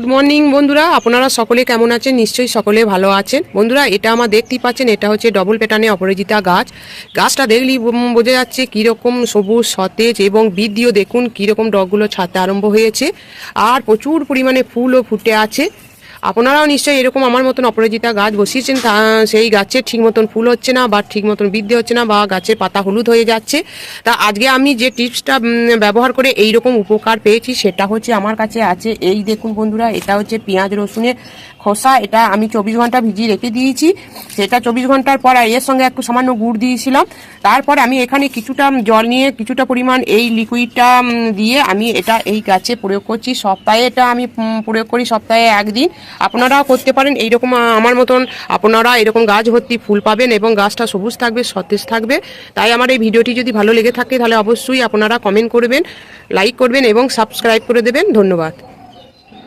Good morning বন্ধুরা, আপনারা সকলে কেমন আছেন? নিশ্চয়ই সকলে ভালো আছেন। বন্ধুরা, এটা আমার দেখতেই পাচ্ছেন, এটা হচ্ছে ডবল প্যাটার্নে অপরাজিতা গাছ। গাছটা দেখলেই বোঝা যাচ্ছে কীরকম সবুজ সতেজ এবং বৃদ্ধিও দেখুন কীরকম ডগগুলো ছাড়তে আরম্ভ হয়েছে, আর প্রচুর পরিমাণে ফুলও ফুটে আছে। আপনারাও নিশ্চয়ই এরকম আমার মতন অপরাজিতা গাছ বসিয়েছেন, সেই গাছের ঠিক মতন ফুল হচ্ছে না বা ঠিক মতন বৃদ্ধি হচ্ছে না বা গাছের পাতা হলুদ হয়ে যাচ্ছে। তা আজকে আমি যে টিপসটা ব্যবহার করে এই রকম উপকার পেয়েছি সেটা হচ্ছে আমার কাছে আছে। এই দেখুন বন্ধুরা, এটা হচ্ছে পেঁয়াজ রসুনের খোসা। এটা আমি 24 ঘন্টা ভিজিয়ে রেখে দিয়েছি। সেটা 24 ঘন্টার পর এর সঙ্গে একটু সামান্য গুড় দিয়েছিলাম। তারপরে আমি এখানে কিছুটা জল নিয়ে কিছুটা পরিমাণ এই লিকুইডটা দিয়ে আমি এটা এই গাছে প্রয়োগ করছি। সপ্তাহে এটা আমি প্রয়োগ করি, সপ্তাহে একদিন। আপনারাও করতে পারেন এইরকম আমার মতন। আপনারা এরকম গাছ ভর্তি ফুল পাবেন এবং গাছটা সবুজ থাকবে, সতেজ থাকবে। তাই আমার এই ভিডিওটি যদি ভালো লেগে থাকে তাহলে অবশ্যই আপনারা কমেন্ট করবেন, লাইক করবেন এবং সাবস্ক্রাইব করে দেবেন। ধন্যবাদ।